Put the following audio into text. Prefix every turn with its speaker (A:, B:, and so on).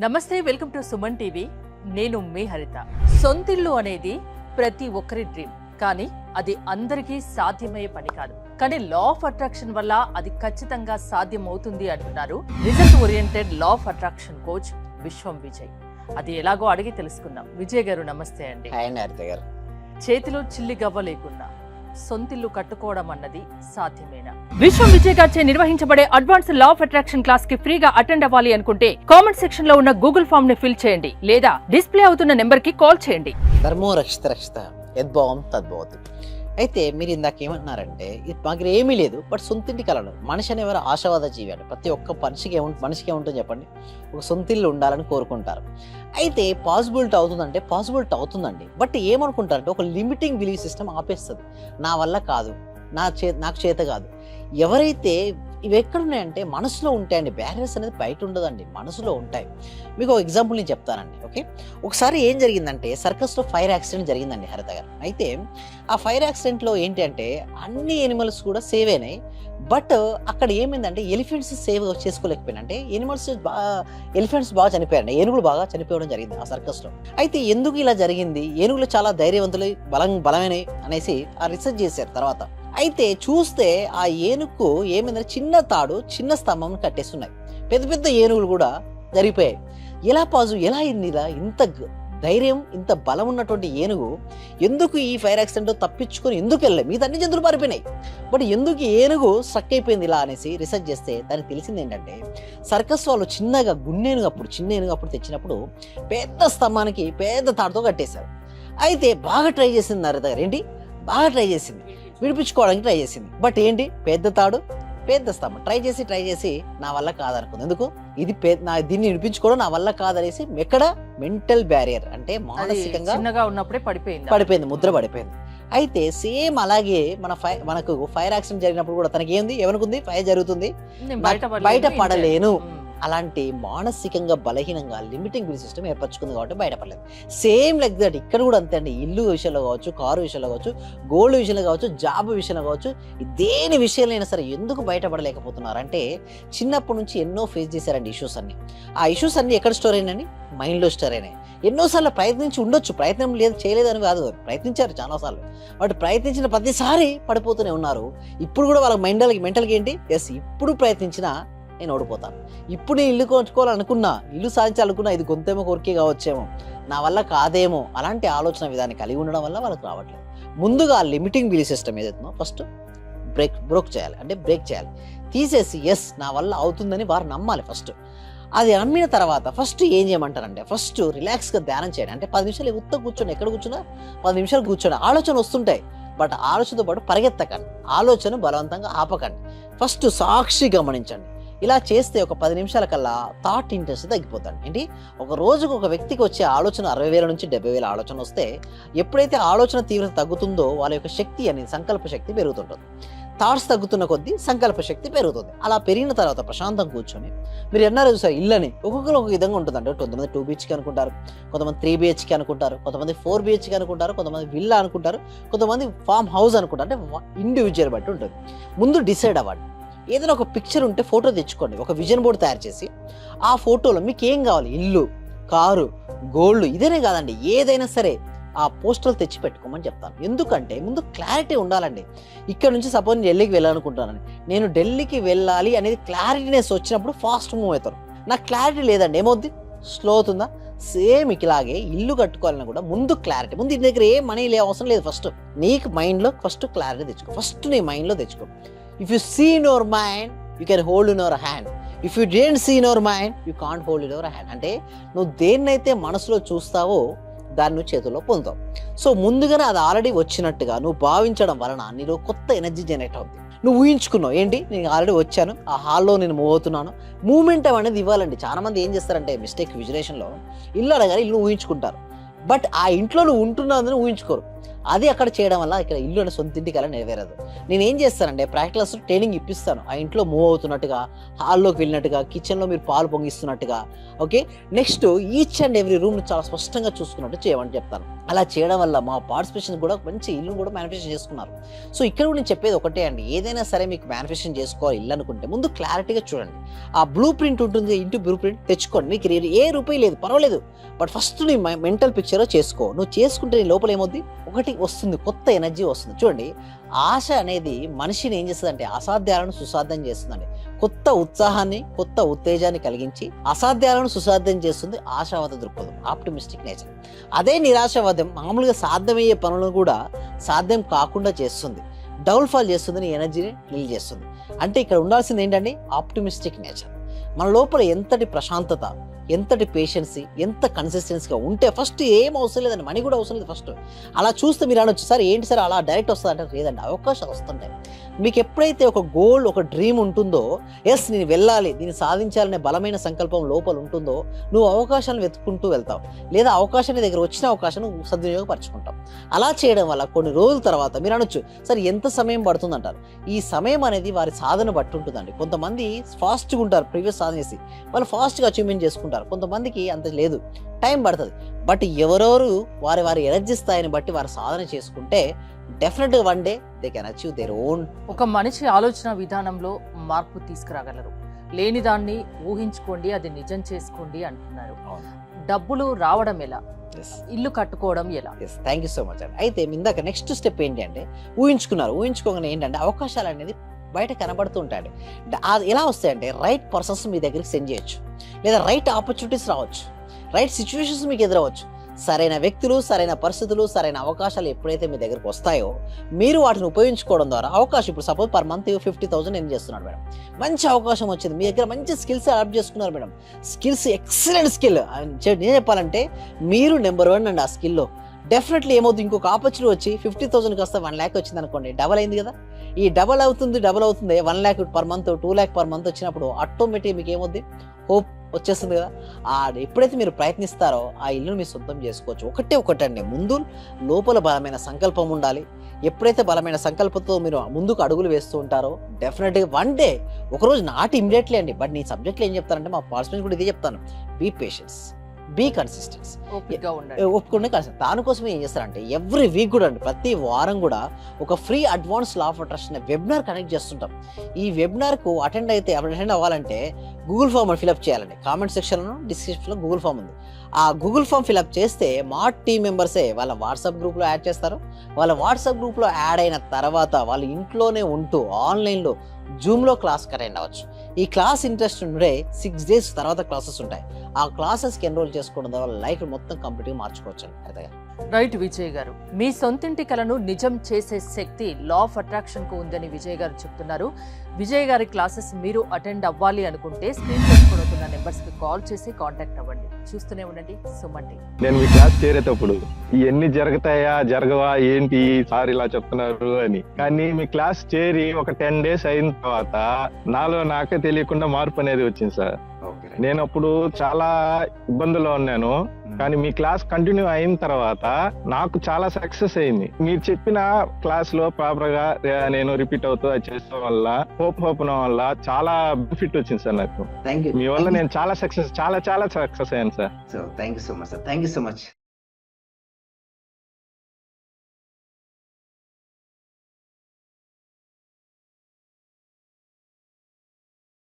A: నమస్తే, welcome to Suman TV. నేను మీ హరిత. సొంతిల్లు అనేది ప్రతి ఒక్కరి డ్రీమ్, కానీ అది అందరికీ సాధ్యమయ్యే పని కాదు. కానీ లా ఆఫ్ అట్రాక్షన్ వల్ల అది ఖచ్చితంగా సాధ్యం అవుతుంది అంటున్నారు result oriented law of attraction coach విశ్వం విజయ్. అది ఎలాగో అడిగి తెలుసుకుందాం. విజయ్ గారు నమస్తే అండి. చేతిలో చిల్లి గవ్వ లేకుండా సొంతిల్లు కట్టుకోవడం అన్నది సాధ్యమేనా? విశ్వం విజయ్ గారిచే నిర్వహించబడే advance law of attraction class కి ఫ్రీగా అటెండ్ అవ్వాలి అనుకుంటే కామెంట్ సెక్షన్ లో ఉన్న గూగుల్ ఫామ్ ని ఫిల్ చేయండి, లేదా డిస్ప్లే అవుతున్న నెంబర్ కి కాల్ చేయండి.
B: ధర్మో రక్షిత రక్షిత యద్భావం తద్భవతి. అయితే మీరు ఇందాక ఏమంటున్నారంటే మాకు ఏమీ లేదు, బట్ సొంతింటి కలడు. మనిషి అనేవారు ఆశావాద జీవి అండి. ప్రతి ఒక్క మనిషికి ఏముంటుంది చెప్పండి, ఒక సొంతిల్లు ఉండాలని కోరుకుంటారు. అయితే పాసిబిలిటీ అవుతుందంటే పాసిబిలిటీ అవుతుందండి, బట్ ఏమనుకుంటారంటే ఒక లిమిటింగ్ బిలీఫ్ సిస్టమ్ ఆపేస్తుంది. నా వల్ల కాదు, నాకు చేత కాదు. ఎవరైతే ఇవి ఎక్కడున్నాయంటే మనసులో ఉంటాయండి. బ్యారియర్స్ అనేది బయట ఉండదండి, మనసులో ఉంటాయి. మీకు ఒక ఎగ్జాంపుల్ నేను చెప్తానండి. ఓకే, ఒకసారి ఏం జరిగిందంటే సర్కస్లో ఫైర్ యాక్సిడెంట్ జరిగిందండి హరిత గారు. అయితే ఆ ఫైర్ యాక్సిడెంట్లో ఏంటి అంటే అన్ని ఎనిమల్స్ కూడా సేవ్ అయినాయి, బట్ అక్కడ ఏమైందంటే ఎలిఫెంట్స్ సేవ్ చేసుకోలేకపోయినా. అంటే ఎలిఫెంట్స్ బాగా చనిపోయారండి, ఏనుగులు బాగా చనిపోవడం జరిగింది ఆ సర్కస్లో. అయితే ఎందుకు ఇలా జరిగింది, ఏనుగులు చాలా ధైర్యవంతులు బలమైనవి అనేసి ఆ రీసెర్చ్ చేశారు తర్వాత. అయితే చూస్తే ఆ ఏనుగుకు ఏమైందంటే చిన్న తాడు చిన్న స్తంభం కట్టేస్తున్నాయి, పెద్ద పెద్ద ఏనుగులు కూడా జరిగిపోయాయి. ఎలా అయింది ఇలా? ఇంత ధైర్యం ఇంత బలం ఉన్నటువంటి ఏనుగు ఎందుకు ఈ ఫైర్ యాక్సిడెంట్ తప్పించుకొని ఎందుకు వెళ్ళాయి? మిగతా అన్ని జంతువులు పారిపోయినాయి, బట్ ఎందుకు ఏనుగు స్ట్రక్ అయిపోయింది ఇలా అనేసి రీసెర్చ్ చేస్తే దానికి తెలిసింది ఏంటంటే సర్కస్ వాళ్ళు చిన్న ఏనుగు అప్పుడు తెచ్చినప్పుడు పెద్ద స్తంభానికి పెద్ద తాడుతో కట్టేశారు. అయితే బాగా ట్రై చేసింది నా దగ్గర, ఏంటి బాగా ట్రై చేసింది, విడిపించుకోవడానికి ట్రై చేసింది, బట్ ఏంటి పెద్ద తాడు పెద్ద స్తంభం. ట్రై చేసి నా వల్ల కాదనుకుంది. ఎందుకు దీన్ని విడిపించుకోవడం నా వల్ల కాదనేసి ఎక్కడ మెంటల్ బ్యారియర్ అంటే మానసికంగా చిన్నగా ఉన్నప్పుడే పడిపోయింది, ముద్ర పడిపోయింది. అయితే సేమ్ అలాగే మనకు ఫైర్ యాక్సిడెంట్ జరిగినప్పుడు కూడా తనకి ఏంది, ఏమనుకుంది, ఫైర్ జరుగుతుంది, బయట పడలేను. అలాంటి మానసికంగా బలహీనంగా లిమిటింగ్ బిలీఫ్ సిస్టమ్ ఏర్పరచుకుంది కాబట్టి బయటపడలేదు. సేమ్ లైక్ దట్ ఇక్కడ కూడా అంతే అండి. ఇల్లు విషయంలో కావచ్చు, కారు విషయంలో కావచ్చు, గోల్డ్ విషయంలో కావచ్చు, జాబ్ విషయంలో కావచ్చు, దేని విషయంలో అయినా సరే ఎందుకు బయటపడలేకపోతున్నారు అంటే చిన్నప్పటి నుంచి ఎన్నో ఫేస్ చేశారండి ఇష్యూస్ అన్ని. ఆ ఇష్యూస్ అన్ని ఎక్కడ స్టోర్ అయినాయి? మైండ్లో స్టోర్ అయినాయి. ఎన్నోసార్లు ప్రయత్నించి ఉండొచ్చు, ప్రయత్నం చేయలేదని కాదు, ప్రయత్నించారు చాలాసార్లు, బట్ ప్రయత్నించిన ప్రతిసారి పడిపోతూనే ఉన్నారు. ఇప్పుడు కూడా వాళ్ళ మెంటల్కి ఏంటి, ఎస్ ఇప్పుడు ప్రయత్నించినా నేను ఓడిపోతాను, ఇప్పుడు నేను ఇల్లు కొనుక్కోవాలనుకున్నా, ఇల్లు సాధించాలనుకున్నా, ఇది గొంతేమో కోరికే కావచ్చేమో, నా వల్ల కాదేమో, అలాంటి ఆలోచన విధాన్ని కలిగి ఉండడం వల్ల వాళ్ళకి రావట్లేదు. ముందుగా లిమిటింగ్ బిలీఫ్ సిస్టమ్ ఏదైతుందో ఫస్ట్ బ్రేక్ చేయాలి, తీసేసి ఎస్ నా వల్ల అవుతుందని వారు నమ్మాలి. ఫస్ట్ అది నమ్మిన తర్వాత ఫస్ట్ ఏం చేయమంటారంటే ఫస్ట్ రిలాక్స్గా ధ్యానం చేయండి. అంటే 10 నిమిషాలు కూర్చోండి, ఎక్కడ కూర్చున్నా 10 నిమిషాలు కూర్చోండి. ఆలోచన వస్తుంటాయి, బట్ ఆలోచనతో పాటు పరిగెత్తకండి, ఆలోచన బలవంతంగా ఆపకండి. ఫస్ట్ సాక్షి గమనించండి. ఇలా చేస్తే ఒక 10 నిమిషాల కల్లా థాట్ ఇంట్రెస్ట్ తగ్గిపోతాడు. ఏంటి, ఒక రోజుకు ఒక వ్యక్తికి వచ్చే ఆలోచన 60,000 నుంచి 70,000 ఆలోచన వస్తే ఎప్పుడైతే ఆలోచన తీవ్రత తగ్గుతుందో వాళ్ళ యొక్క శక్తి అనేది సంకల్ప శక్తి పెరుగుతుంటుంది. థాట్స్ తగ్గుతున్న కొద్దీ సంకల్ప శక్తి పెరుగుతుంది. అలా పెరిగిన తర్వాత ప్రశాంతం కూర్చొని మీరు ఎన్నారో చూసారు ఇల్లని ఒక్కొక్కరు ఒక విధంగా ఉంటుందంటే కొంతమంది 2 BHK అనుకుంటారు, కొంతమంది 3 BHK అనుకుంటారు, కొంతమంది 4 BHK అనుకుంటారు, కొంతమంది విల్లా అనుకుంటారు, కొంతమంది ఫామ్ హౌస్ అనుకుంటారు. అంటే ఇండివిజువల్ బట్టి ఉంటుంది. ముందు డిసైడ్ అవ్వండి. ఏదైనా ఒక పిక్చర్ ఉంటే ఫోటో తెచ్చుకోండి, ఒక విజన్ బోర్డు తయారు చేసి ఆ ఫోటోలో మీకు ఏం కావాలి, ఇల్లు, కారు, గోల్డ్, ఇదేనే కాదండి ఏదైనా సరే ఆ పోస్టర్లు తెచ్చి పెట్టుకోమని చెప్తాను. ఎందుకంటే ముందు క్లారిటీ ఉండాలండి. ఇక్కడ నుంచి సపోజ్ నేను ఢిల్లీకి వెళ్ళాలనుకుంటున్నాను, నేను ఢిల్లీకి వెళ్ళాలి అనేది క్లారిటీనెస్ వచ్చినప్పుడు ఫాస్ట్ మూవ్ అవుతారు. నాకు క్లారిటీ లేదండి, ఏమవుద్ది, స్లో అవుతుందా? సేమ్ ఇలాగే ఇల్లు కట్టుకోవాలని కూడా ముందు క్లారిటీ, ముందు ఇంటి దగ్గర ఏ మనీ అవసరం లేదు. ఫస్ట్ నీకు మైండ్లో ఫస్ట్ క్లారిటీ తెచ్చుకో, ఫస్ట్ నీ మైండ్లో తెచ్చుకో. If you see in your mind, you can hold in your hand. If you didn't see in your mind, you can't hold in your hand. అంటే నువ్వు దేన్నైతే మనసులో చూస్తావో దాన్ని నువ్వు చేతుల్లో పొందుతావు. సో ముందుగానే అది ఆల్రెడీ వచ్చినట్టుగా నువ్వు భావించడం వలన నీలో కొత్త ఎనర్జీ జనరేట్ అవుతుంది. నువ్వు ఊహించుకున్నావు, ఏంటి నేను ఆల్రెడీ వచ్చాను, ఆ హాల్లో నేను మూవ్ అవుతున్నాను, మూమెంట్ అనేది ఇవ్వాలండి. చాలా మంది ఏం చేస్తారంటే మిస్టేక్ విజులేషన్లో ఇల్లు అడగాలి, ఇల్లు ఊహించుకుంటారు, బట్ ఆ ఇంట్లో నువ్వు ఉంటున్నాదని ఊహించుకోరు. అది అక్కడ చేయడం వల్ల ఇక్కడ ఇల్లు అనే సొంత ఇంటి కల నెరవేరదు. నేను ఏం చేస్తానంటే ప్రాక్టికల్స్ ట్రైనింగ్ ఇప్పిస్తాను. ఆ ఇంట్లో మూవ్ అవుతున్నట్టుగా, హాల్లోకి వెళ్ళినట్టుగా, కిచెన్లో మీరు పాలు పొంగిస్తున్నట్టుగా, okay. Next each and every room చాలా స్పష్టంగా చూసుకున్నట్టు చేయమని చెప్తాను. అలా చేయడం వల్ల మా పార్టిసిపేషన్ కూడా మంచి ఇల్లు కూడా మేనిఫెస్టేషన్ చేసుకున్నారు. సో ఇక్కడ కూడా నేను చెప్పేది ఒకటే అండి, ఏదైనా సరే మీకు మేనిఫెస్టేషన్ చేసుకోవాలి ఇల్లు అనుకుంటే ముందు క్లారిటీగా చూడండి. ఆ బ్లూ ప్రింట్ ఉంటుంది, ఇంటి బ్లూ ప్రింట్ తెచ్చుకోండి. మీకు ఏ రూపాయి లేదు పర్వాలేదు, బట్ ఫస్ట్ నీ మెంటల్ పిక్చర్ చేసుకో. నువ్వు చేసుకుంటే నీ లోపల ఏమవుద్ది, ఒకటి వస్తుంది, కొత్త ఎనర్జీ వస్తుంది. చూడండి, ఆశ అనేది మనిషిని ఏం చేస్తుందంటే అసాధ్యాలను సుసాధ్యం చేస్తుందండి. కొత్త ఉత్సాహాన్ని, కొత్త ఉత్తేజాన్ని కలిగించి అసాధ్యాలను సుసాధ్యం చేస్తుంది ఆశావాద దృక్పథం, ఆప్టిమిస్టిక్ నేచర్. అదే నిరాశావాదం మామూలుగా సాధ్యమయ్యే పనులను కూడా సాధ్యం కాకుండా చేస్తుంది, డౌన్ఫాల్ చేస్తుంది, నీ ఎనర్జీని నిల్ చేస్తుంది. అంటే ఇక్కడ ఉండాల్సింది ఏంటంటే ఆప్టిమిస్టిక్ నేచర్. మన లోపల ఎంతటి ప్రశాంతత, ఎంతటి పేషెన్సీ, ఎంత కన్సిస్టెన్సీగా ఉంటే ఫస్ట్ ఏం అవసరం లేదండి, మనీ కూడా అవసరం లేదు. ఫస్ట్ అలా చూస్తే మీరు అనొచ్చు, సార్ ఏంటి సార్ అలా డైరెక్ట్ వస్తుంది అంటే లేదండి, అవకాశాలు వస్తుంటాయి. మీకు ఎప్పుడైతే ఒక గోల్, ఒక డ్రీమ్ ఉంటుందో, ఎస్ నేను వెళ్ళాలి, దీన్ని సాధించాలనే బలమైన సంకల్పం లోపల ఉంటుందో, నువ్వు అవకాశాలను వెతుక్కుంటూ వెళ్తావు, లేదా అవకాశాన్ని దగ్గర వచ్చిన అవకాశం నువ్వు సద్వినియోగపరచుకుంటావు. అలా చేయడం వల్ల కొన్ని రోజుల తర్వాత మీరు అనొచ్చు, సార్ ఎంత సమయం పడుతుంది అంటారు. ఈ సమయం అనేది వారి సాధన బట్టి ఉంటుందండి. కొంతమంది ఫాస్ట్గా ఉంటారు, ప్రీవియస్ సాధన చేసి వాళ్ళు ఫాస్ట్గా అచీవ్మెంట్ చేసుకుంటారు. కొంతమందికి అంత లేదు, టైం పడుతుంది. బట్ ఎవరెవరు వారి వారి ఎనర్జీ స్థాయిని బట్టి వారు సాధన చేసుకుంటే డెఫినెట్గా one day they can achieve their own.
A: ఒక మనిషి ఆలోచన విధానంలో మార్పు తీసుకురాగలరు. లేని దాన్ని ఊహించుకోండి, అది నిజం చేసుకోండి అంటున్నారు. డబ్బులు రావడం ఎలా, ఇల్లు కట్టుకోవడం ఎలా?
B: థ్యాంక్ యూ సో మచ్ అండి. అయితే ఇందాక నెక్స్ట్ స్టెప్ ఏంటి అంటే ఊహించుకోగానే ఏంటంటే అవకాశాలు అనేది బయట కనబడుతూ ఉంటాయండి. అది ఎలా వస్తాయంటే రైట్ పర్సన్స్ మీ దగ్గరికి సెండ్ చేయొచ్చు, లేదా రైట్ ఆపర్చునిటీస్ రావచ్చు, రైట్ సిచ్యువేషన్స్ మీకు ఎదురవచ్చు. సరైన వ్యక్తులు, సరైన పరిస్థితులు, సరైన అవకాశాలు ఎప్పుడైతే మీ దగ్గరకు వస్తాయో మీరు వాటిని ఉపయోగించుకోవడం ద్వారా అవకాశం, ఇప్పుడు సపోజ్ పర్ మంత్ 50,000 నేను చేస్తున్నాను మేడం, మంచి అవకాశం వచ్చింది, మీ దగ్గర మంచి స్కిల్స్ అడాప్ట్ చేసుకున్నారు మేడం, స్కిల్స్ ఎక్సలెంట్ స్కిల్. నేను చెప్పాలంటే మీరు నెంబర్ 1 అండి ఆ స్కిల్లో. డెఫినెట్లీ ఏమవుతుంది, ఇంకొక ఆపర్చునిటీ వచ్చి 50,000 కాస్త 1 lakh వచ్చింది అనుకోండి, డబల్ అయింది కదా. ఈ డబల్ అవుతుంది 1 lakh per month, 2 lakh per month వచ్చినప్పుడు ఆటోమేటిక్ మీకు ఏమవుద్ది, హోప్ వచ్చేస్తుంది కదా. ఎప్పుడైతే మీరు ప్రయత్నిస్తారో ఆ ఇల్లును మీరు సొంతం చేసుకోవచ్చు. ఒకటండి, ముందు లోపల బలమైన సంకల్పం ఉండాలి. ఎప్పుడైతే బలమైన సంకల్పంతో మీరు ముందుకు అడుగులు వేస్తూ ఉంటారో డెఫినెట్గా వన్ డే, ఒకరోజు నాట్ ఇమ్మీడియట్లీ అండి, బట్ నీ సబ్జెక్ట్లో ఏం చెప్తానంటే మా పార్టిసిపెంట్స్ కూడా ఇదే చెప్తాను, బీ పేషెన్స్, బీ కన్సిస్టెన్స్, ఒప్పుకునే కన్సిస్టెన్స్. దానికోసమే ఏం చేస్తారంటే ఎవ్రీ వీక్ కూడా అండి, ప్రతి వారం కూడా ఒక free advance law of attraction webinar connect చేస్తుంటాం. ఈ వెబినార్కు అటెండ్ అవ్వాలంటే గూగుల్ ఫామ్ ఫిల్అప్ చేయాలండి. కామెంట్ సెక్షన్లో, డిస్క్రిప్షన్లో గూగుల్ ఫామ్ ఉంది. ఆ గూగుల్ ఫామ్ ఫిల్అప్ చేస్తే మా టీం మెంబర్సే వాళ్ళ వాట్సాప్ గ్రూప్లో యాడ్ చేస్తారు. వాళ్ళ వాట్సాప్ గ్రూప్లో యాడ్ అయిన తర్వాత వాళ్ళు ఇంట్లోనే ఉంటూ ఆన్లైన్లో జూమ్లో క్లాస్ అటెండ్ అవ్వచ్చు. ఈ క్లాస్ ఇంట్రెస్ట్ ఉంటే 6 days తర్వాత క్లాసెస్ ఉంటాయి. ఆ క్లాసెస్కి ఎన్రోల్ చేసుకోవడం ద్వారా లైఫ్ మొత్తం కంప్లీట్గా మార్చుకోవచ్చు అండి.
A: రైట్ విజయ్ గారు, మీ సొంతింటి కలను నిజం చేసే శక్తి లా ఆఫ్ అట్రాక్షన్ కు ఉందని విజయ్ గారు చెప్తున్నారు. విజయ్ గారి క్లాసెస్ మీరు అటెండ్ అవ్వాలి అనుకుంటే స్క్రీన్ చేసుకున్న నెంబర్స్ కి కాల్ చేసి కాంటాక్ట్ అవ్వండి. చూస్తూనే ఉండండి సుమన్ టీవీ.
C: నేను మీ క్లాస్ చేరేటప్పుడు ఇవన్నీ జరుగుతాయా జరగవా ఏంటి సార్ ఇలా చెప్తున్నారు అని, కానీ మీ క్లాస్ చేరి ఒక 10 days అయిన తర్వాత నాలో నాకే తెలియకుండా మార్పు అనేది వచ్చింది సార్. నేను అప్పుడు చాలా ఇబ్బందుల్లో ఉన్నాను, కానీ మీ క్లాస్ కంటిన్యూ అయిన తర్వాత నాకు చాలా సక్సెస్ అయింది. మీరు చెప్పిన క్లాస్ లో ప్రాపర్ గా నేను రిపీట్ అవుతూ చేసడం వల్ల హోప్ వల్ల చాలా బెనిఫిట్ వచ్చింది సార్ నాకు. మీ వల్ల నేను చాలా సక్సెస్ అయ్యాను sir.
B: Thank you so much.